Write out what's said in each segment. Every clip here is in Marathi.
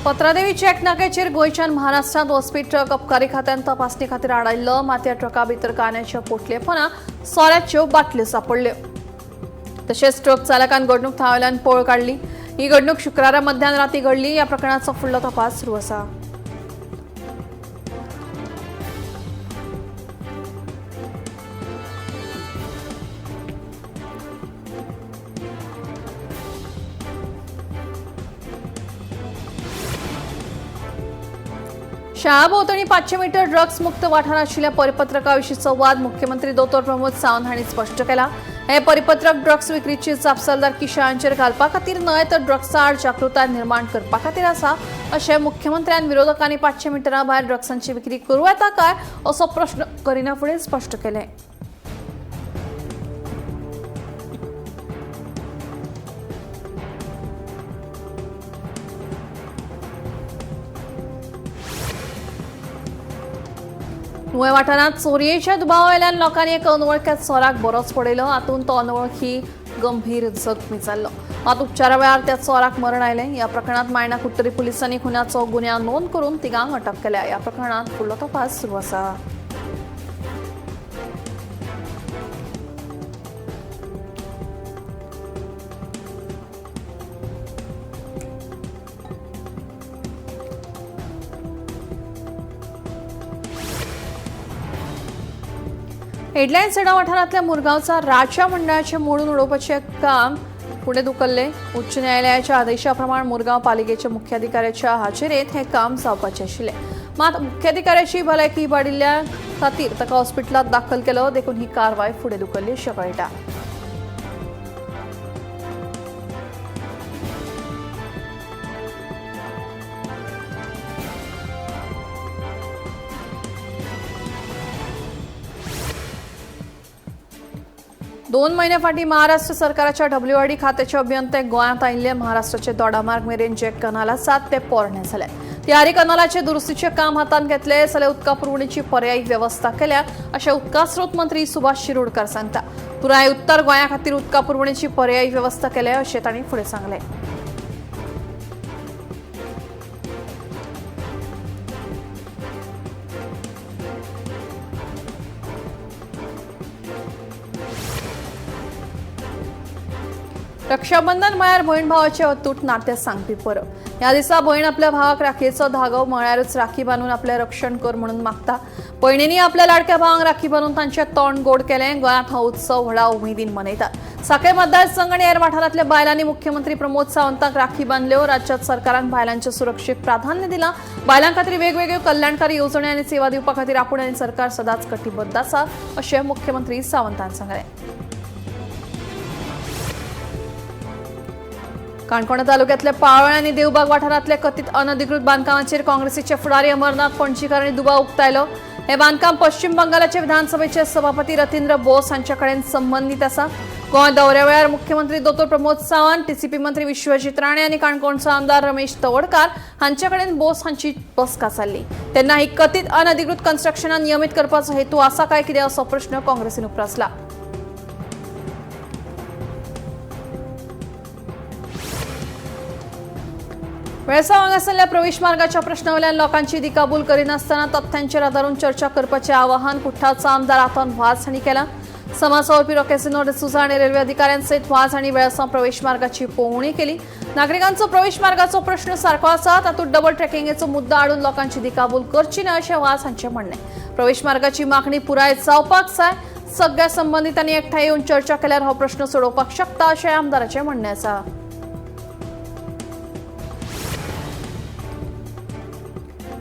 पत्रादेवी चेक नाक्याचेर गोंयच्यान महाराष्ट्रात वचपी ट्रक अबकारी खात्यान तपासणी खातीर आडायल्लो मात ह्या ट्रका भितर कांद्याच्या पोटलेपणां सोऱ्याच्यो बाटल्यो सापडल्यो। तशेंच ट्रक चालकान घडणूक थळावेल्यान पळ काडली। ही घडणूक शुक्रारा मध्यान राती घडली। ह्या प्रकरणाचो फुडलो तपास सुरू आसा। शाळाभोवतणी 500 मीटर ड्रग्स मुक्त वाठार आशिल्ल्या परिपत्रकाविशींचो वाद मुख्यमंत्री दोतोर प्रमोद सावंत हांणी स्पश्ट केला। हे परिपत्रक ड्रग्स विक्रीची जापसालदारकी शाळांचेर घालपा खातीर न्हय तर ड्रग्सा आड जागृताय निर्माण करपा खातीर आसा अशें मुख्यमंत्र्यान विरोधकांनी 500 मिटरा भायर ड्रग्सांची विक्री करूं येता काय असो प्रश्न करिना फुडें स्पश्ट केलें। नुवें वाठारांत चोरयेच्या दुबावावेल्यान लोकांनी एका अनवळख्या चोराक बरोच पडयलो। हातूंत तो अनवळखी गंभीर जखमी जाल्लो। मात उपचारा वेळार त्या चोराक मरण आयलें। ह्या प्रकरणांत मायणा कुट्टरी पुलिसांनी खुनाचो गुन्यांव नोंद करून तिगांक अटक केल्या। ह्या प्रकरणांत फुडलो तपास सुरू आसा। हेडलायन सेडा वाठारांतल्या मुरगांवचा राजा मंडळाचे मोडून उडोवपाचे काम फुडें धुकल्ले। उच्च न्यायालयाच्या आदेशा प्रमाण मुरगांव पालिकेच्या मुख्याधिकाऱ्याच्या हाजेरेंत हे काम जावपाचें आशिल्लें। मात मुख्याधिकाऱ्याची भलायकी इबाडिल्ल्या खातीर ताका हॉस्पिटलांत दाखल केलो। देखून ही कारवाय फुडें धुकल्ली अशें कळटा। दोन महिने फाटीं महाराष्ट्र सरकाराच्या WRD खात्याचे अभियंते गोंयांत आयिल्ले। महाराष्ट्राचे दोडामार्ग मेरेन जे कनाल आसात ते पोरणे जाले। त्यारी कनालाचे दुरुस्तीचे काम हातांत घेतले जाल्यार उदका पुरवणेची पर्यायी व्यवस्था केल्या अशें उदका स्रोत मंत्री सुभाष शिरोडकार सांगता। पुराय उत्तर गोंया खातीर उदका पुरवणेची पर्यायी व्यवस्था केल्या अशें तांणी फुडें सांगलें। रक्षाबंधन म्हळ्यार भयण भावाचे अतूट नाते सांगपी परब। ह्या दिसा भयण आपल्या भावाक राखयेचो धागो म्हळ्यारच राखी बांदून आपलें रक्षण कर म्हणून मागता। भयणींनी आपल्या लाडक्या भावांक राखी बांदून तांचें तोंड गोड केलें। गोंयांत हो उत्सव व्हडा उमेदीन मनयतात। सांखळे मतदारसंघ आनी हेर वाठारांतल्या बायलांनी मुख्यमंत्री प्रमोद सावंताक राखी बांदल्यो। राज्यात सरकारान बायलांच्या सुरक्षेक प्राधान्य दिलां। बायलां खातीर वेगवेगळ्यो कल्याणकारी येवजणी आनी सेवा दिवपा खातीर आपूण आनी सरकार सदांच कटिबद्ध आसा अशें मुख्यमंत्री सावंतान सांगलें। काणकोण तालुक्यातल्या पाळोळ्या आनी देवबाग वाठारांतल्या कथीत अनधिकृत बांदकामांचेर काँग्रेसीचे फुडारी अमरनाथ फणशीकार हांणी दुबाव उक्तायलो। हे बांदकाम पश्चिम बंगालाचे विधानसभेचे सभापती रतींद्र बोस हांचे कडेन संबंदीत आसा। गोंय दौऱ्या वेळार मुख्यमंत्री दोतोर प्रमोद सावंत, TCP मंत्री विश्वजीत राणे आनी काणकोणचो आमदार रमेश तवडकार हांचे कडेन बोस हांची बसका जाल्ली। तेन्ना ही कथीत अनधिकृत कन्स्ट्रक्शनां नियमीत करपाचो हेतू आसा काय कितें असो प्रश्न काँग्रेसीन उपरासला। वेळसाव हांगासरल्या प्रवेश मार्गाच्या प्रश्नावेल्यान लोकांची दिकाबूल करिनासतना तथ्यांचेर आदारून चर्चा करपाचें आवाहन कुठ्ठाचो आमदार आतोन वाझ हांणी केलां। समाज वावरपी रॉकेसिनो डिसूजा आनी रेल्वे अधिकाऱ्यांसयत वाझ हांणी वेळसाव प्रवेश मार्गाची पळोवणी केली। नागरिकांचो प्रवेश मार्गाचो प्रश्न सारको आसा, तातूंत डबल ट्रॅकिंगेचो मुद्दो हाडून लोकांची दिकाबूल करची न्हय अशें वाझ हांचें म्हणणें। प्रवेश मार्गाची मागणी पुराय जावपाक जाय। सगळ्या संबंधितांनी एकठांय येवन चर्चा केल्यार हो प्रश्न सोडोवपाक शकता अशें आमदाराचें म्हणणें आसा।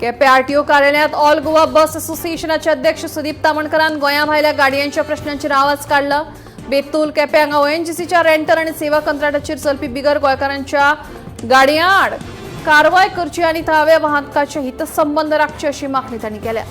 केपें RTO कार्यालयांत ऑल गोवा बस असोसिएशनाचे अध्यक्ष सुदीप तामणकरान गोंया भायल्या गाडयांच्या प्रश्नांचेर आवाज काडला। बेतूल केपें हांगा ONGCच्या रेंटर आनी सेवा कंत्राटाचेर चलपी बिगर गोंयकारांच्या गाडयां आड कारवाय करची आनी थळाव्या वाहतुकाचे हितसंबंद राखचे अशी मागणी तांणी केल्या।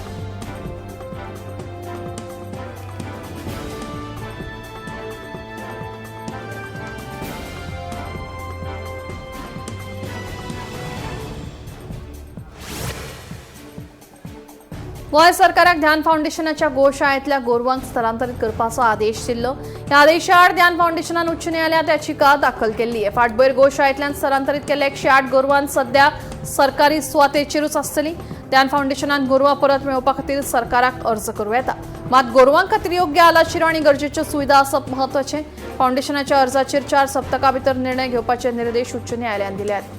गोंय सरकाराक ध्यान फाउंडेशनाच्या गोशाळेंतल्या गोरवांक स्थलांतरीत करपाचो आदेश दिल्लो। ह्या आदेशा आड ध्यान फाउंडेशनान उच्च न्यायालयांत याचिका दाखल केल्ली। फाटभुंयेर गोशाळेंतल्यान स्थलांतरीत केल्ल्या 108 गोरवांक सध्या सरकारी सुवातेचेरूच आसतली। ध्यान फाउंडेशनान गोरवां परत मेळोवपा खातीर सरकाराक अर्ज करूं येता। मात गोरवां खातीर योग्य आलाशिरो आनी गरजेच्यो सुविधा आसप म्हत्वाचें। फाउंडेशनाच्या अर्जाचेर 4 सप्तकां भितर निर्णय घेवपाचे निर्देश उच्च न्यायालयान दिल्यात।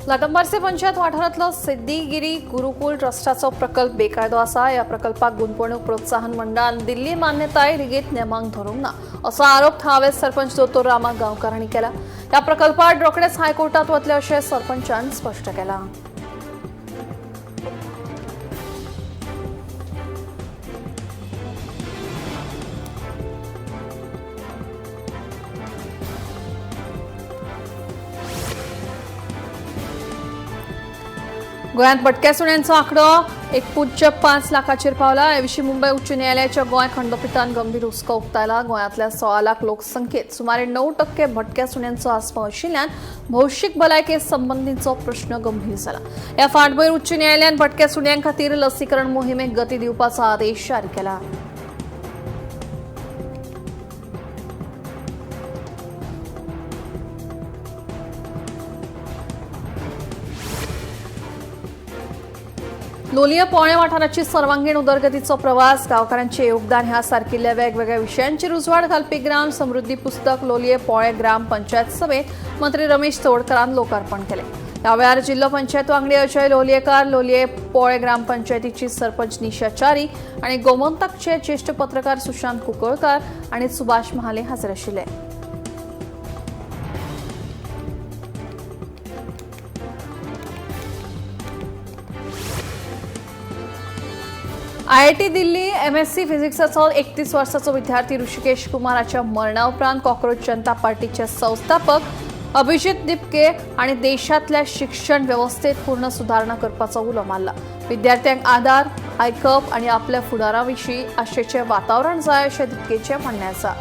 लाटंबारसे पंचायत वाठारांतलो सिद्धिगिरी गुरुकुल ट्रस्टाचो प्रकल्प बेकायदो आसा। ह्या प्रकल्पाक गुंतवणूक प्रोत्साहन मंडळान दिल्ली मान्यताय रिगीत नेमांक धरूंक ना असो आरोप थावे सरपंच दोतोर रामा गांवकार हांणी केला। ह्या प्रकल्पाक रोखडेच हायकोर्टात वतले अशें सरपंचान स्पश्ट केलां। गोंयांत भटक्या सुण्यांचो आंकडो 1.5 लाखाचेर पावला। ह्या विशीं मुंबय उच्च न्यायालयाच्या गोंय खंडपीठान गंभीर हुस्को उक्तायला। गोंयांतल्या 16 लाख लोकसंख्येत सुमारे 9% भटक्या सुण्यांचो आस्पाव आशिल्ल्यान भौशीक भलायके संबंधीचो प्रश्न गंभीर जाला। ह्या फाटभुंयेर उच्च न्यायालयान भटक्या सुण्यांक खातीर लसीकरण मोहिमेक गती दिवपाचो आदेश जारी केला। लोलये पोळे वाठाराची सर्वांगीण उदरगतीचो प्रवास, गांवकारांचे योगदान ह्या सारकिल्ल्या वेगवेगळ्या विशयांचेर उजवाड घालपी ग्राम समृद्धी पुस्तक लोलये पोळे ग्राम पंचायत सभेत मंत्री रमेश चवडकरान लोकार्पण केले। ह्या वेळार जिल्लो पंचायत वांगडी अजय लोलयेकार, लोलये पोळे ग्राम पंचायतीची सरपंच निशा च्यारी आनी गोमंतकचे ज्येष्ठ पत्रकार सुशांत कुंकळकार आनी सुभाष महाले हाजीर आशिल्ले। IIT दिल्ली MSc फिजिक्साचो 31 वर्साचो विद्यार्थी ऋषिकेश कुमाराच्या मरणा उपरांत कॉक्रोच जनता पार्टीचे संस्थापक अभिजित दिपके आणि देशातल्या शिक्षण व्यवस्थेत पूर्ण सुधारणा करपाचो उलो मारला। विद्यार्थ्यांक आदार, आयकप आणि आपल्या फुडाराविशीं आशेचें वातावरण जाय अशें दिपकेचें म्हणणें आसा।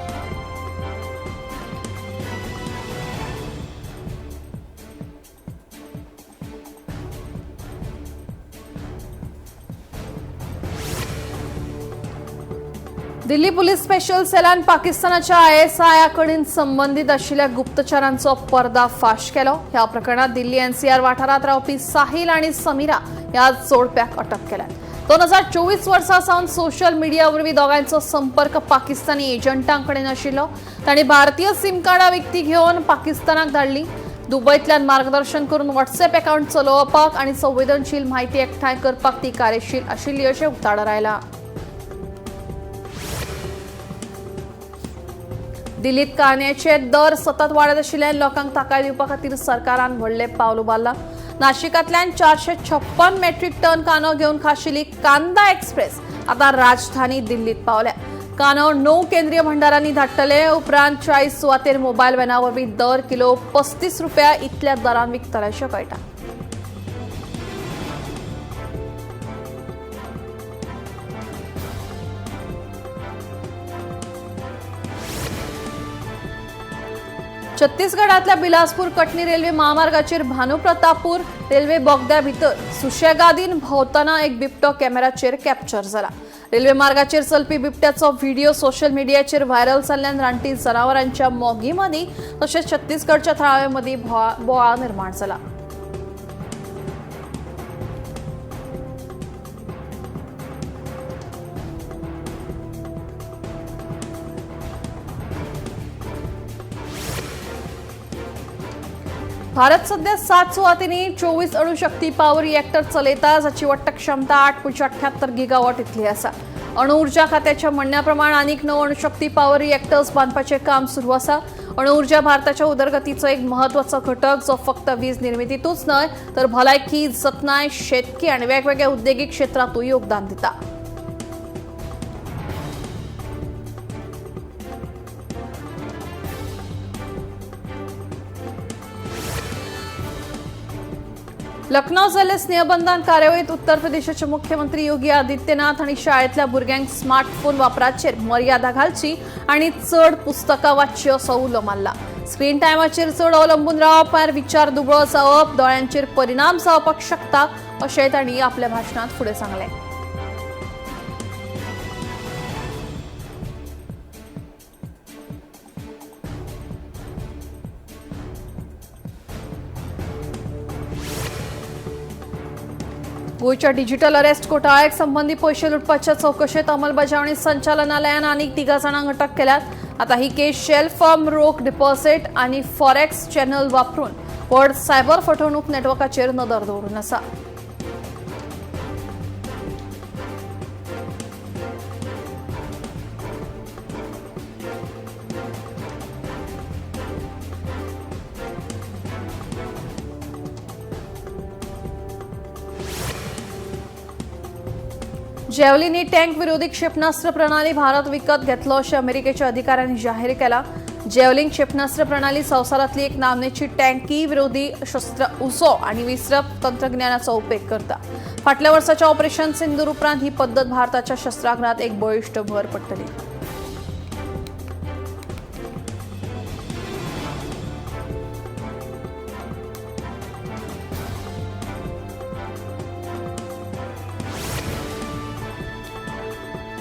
दिल्ली पुलीस स्पेशल सेलान पाकिस्तानाच्या ISI कडेन संबंधित आशिल्ल्या गुप्तचरांचो पर्दाफाश केलो। ह्या प्रकरणात दिल्ली NCR वाठारांत रावपी साहिल आणि समीरा ह्या जोडप्याक अटक केल्या। 2024 वर्सा सावन सोशल मिडिया वरवीं दोगांचो संपर्क पाकिस्तानी एजंटांकडेन आशिल्लो। तांणी भारतीय सिम कार्डां विकती घेवन पाकिस्तानाक धाडली। दुबयंतल्यान मार्गदर्शन करून WhatsApp अकाउंट चलोवपाक आणि संवेदनशील म्हायती एकठांय करपाक ती कार्यशील आशिल्ली अशें उक्ताडार आयला। दिल्लीत कांद्याचे दर सतत वाडत आशिल्ल्यान लोकांक ताकाय दिवपा खातीर सरकारान व्हडले पावल उबारला। नाशिकांतल्यान 456 मेट्रीक टन कांदो घेवन खाशिल्ली कांदा एक्सप्रेस आतां राजधानी दिल्लीत पावल्या। कांदो 9 केंद्रीय भंडारांनी धाडटले। उपरांत 40 सुवातेर मोबायल व्हॅना वरवीं दर किलो 35 रुपया इतल्या दरान विकतले अशें कळटा। छत्तीसगडातल्या बिलासपूर कटनी रेल्वे महामार्गाचेर भानुप्रतापूर रेल्वे बोगद्या भितर सुशेगादीन भोंवतना एक बिबटो कॅमेराचेर कॅप्चर जाला। रेल्वे मार्गाचेर चलपी बिबट्याचो व्हिडिओ सोशल मिडियाचेर व्हायरल जाल्ल्यान रानटी जनावरांच्या मोगी मदीं तशेंच छत्तीसगडच्या थळावे मदीं बोवाळ निर्माण जाला। भारत सध्या 7 सुवातींनी 24 अणुशक्ती पॉवर रिएक्टर चलयता, जाची वट्ट क्षमता 8.78 गिगावॉट इतली आसा। अणु उर्जा खात्याच्या म्हणण्याप्रमाण आनीक 9 अणुशक्ती पॉवर रिएक्टर्स बांदपाचें काम सुरू आसा। अणु उर्जा भारताच्या उदरगतीचो एक महत्वाचो घटक, जो फक्त वीज निर्मितीतूच न्हय तर भलायकी, जतनाय, शेतकी आनी वेगवेगळ्या उद्देगीक क्षेत्रांतूय योगदान दिता। लखनौ जाल्ले स्नेहबंधन कार्यावळीत उत्तर प्रदेशाचे मुख्यमंत्री योगी आदित्यनाथ हांणी शाळेंतल्या भुरग्यांक स्मार्टफोन वापराचेर मर्यादा घालची आनी चड पुस्तकां वाचची असो उलो मारला। स्क्रीन टायमाचेर चड अवलंबून रावप म्हळ्यार विचार दुबळो जावप, दोळ्यांचेर परिणाम जावपाक शकता अशेंय तांणी आपल्या भाशणांत फुडें सांगलें। गोयच्या डिजिटल अरेस्ट घोटाळ्याक संबंधी पैसे लुटपाच्या चौकशेत अंमलबजावणी संचालनालयान आनीक 3 जाणांक अटक केल्यात। आता ही केस शेल फर्म रोख डिपॉझिट आणि फॉरेक्स चॅनल वापरून व्हड सायबर फसवणूक नेटवर्काचेर नदर दवरून आसा। जेवलिन ही टँक विरोधी क्षेपणास्त्र प्रणाली भारत विकत घेतलो अशें अमेरिकेच्या अधिकाऱ्यांनी जाहीर केला। जेवलिन क्षेपणास्त्र प्रणाली संवसारांतली एक नामनेची टँकी विरोधी शस्त्र उसो आणि विसरप तंत्रज्ञानाचो उपेग करता। फाटल्या वर्साच्या ऑपरेशन सिंदूर उपरांत ही पद्दत भारताच्या शस्त्रागारांत एक बळिश्ट भर पडटली।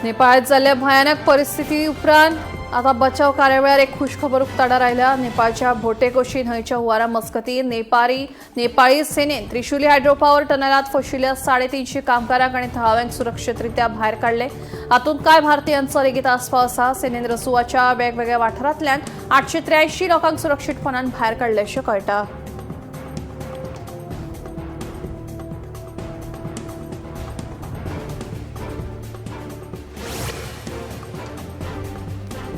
नेपाळात जाल्ल्या भयानक परिस्थिती उपरांत आता बचाव कार्यावळीर एक खुशखबर उक्ताडार आयल्या। नेपाळच्या भोटेकोशी न्हंयच्या हुंवारा मस्कती नेपाळी सेनेन त्रिशुली हायड्रो पॉवर टनलात फशिल्ल्या 350 कामगारांक आनी थळाव्यांक सुरक्षीतरित्या भायर काडले। हातूंत कांय भारतीयांचो लेगीत आस्पाव आसा। सेनेन रसुवाच्या वेगवेगळ्या वाठारांतल्यान 883 लोकांक सुरक्षीतपणान भायर काडले अशें कळटा।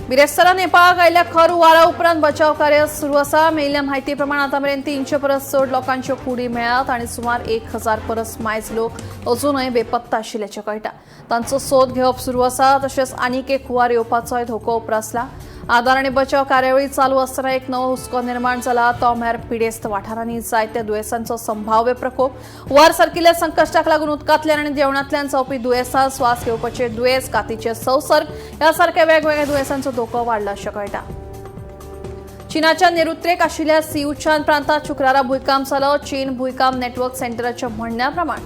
बिरेस्तारा नेपाळाक आयिल्ल्या खर हुंवारा उपरांत बचाव कार्य सुरू आसा। मेळिल्ल्या म्हायती प्रमाण आतामेरेन 300 परस चड लोकांच्यो कुडी मेळ्ळ्यात आणि सुमार 1000 परस मायज लोक अजूनय बेपत्ता आशिल्ल्याचें कळटा। तांचो सोद घेवप सुरू आसा। तशेंच आनीक एक हुंवार येवपाचोय धोको उप्रासला। आदार आनी बचाव कार्यावळी चालू आसतना एक नवो हुस्को निर्माण जाला तो म्हळ्यार पिडेस्त वाठारांनी जायत्या दुयेंसांचो संभाव्य प्रकोप। हुंवार सारकिल्ल्या संकश्टाक लागून उदकांतल्यान आनी जेवणांतल्यान जावपी दुयेंसां, श्वास घेवपाचे दुयेंस, कातीचे संसर्ग ह्या सारख्या वेगवेगळ्या दुयेंसांचो धोको वाडला अशें कळटा। चीनाच्या नैऋत्येक आशिल्ल्या सिउचान प्रांतात शुक्रारा भूकंप जालो। चीन भूकंप नेटवर्क सेंटराच्या म्हणण्या प्रमाण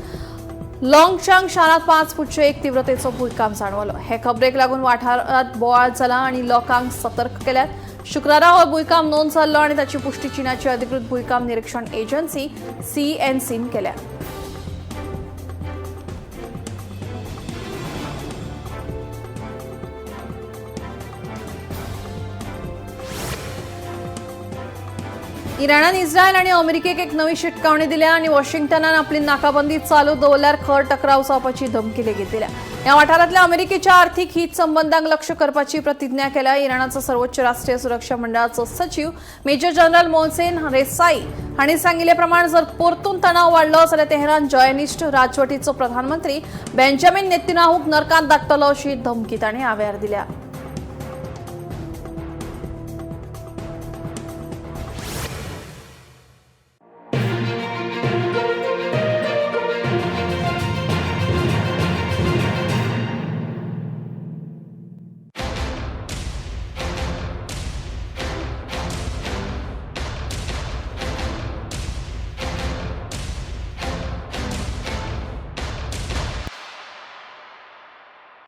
लॉंगचांग शारांत 5.1 तीव्रतेचो भूकंप जाणवलो। हे खबरेक लागून वाठारांत बोवाळ जाला आणि लोकांक सतर्क केल्यात। शुक्रारा हो भूकंप नोंद जाल्लो आणि ताची पुष्टी चीनाची अधिकृत भूकंप निरीक्षण एजन्सी CNCन केल्या। इराणान इस्रायल आणि अमेरिकेक एक नवी शिटकावणी दिल्या आणि वॉशिंग्टनान आपली नाकाबंदी चालू दवरल्यार खर टकराव जावपाची धमकी लेगीत दिल्या। ह्या वाठारांतल्या अमेरिकेच्या आर्थीक हित संबंधांक लक्ष करपाची प्रतिज्ञा केल्या। इराणाचो सर्वोच्च राष्ट्रीय सुरक्षा मंडळाचो सचिव मेजर जनरल मोहसेन रेसाई हांणी सांगिल्ले प्रमाण जर परतून तणाव वाडलो जाल्यार तेहरान जॉयनिस्ट राजवटीचो प्रधानमंत्री बेंजामिन नेतन्याहूक नरकांत धाडटलो अशी धमकी तांणी आव्यार दिल्या।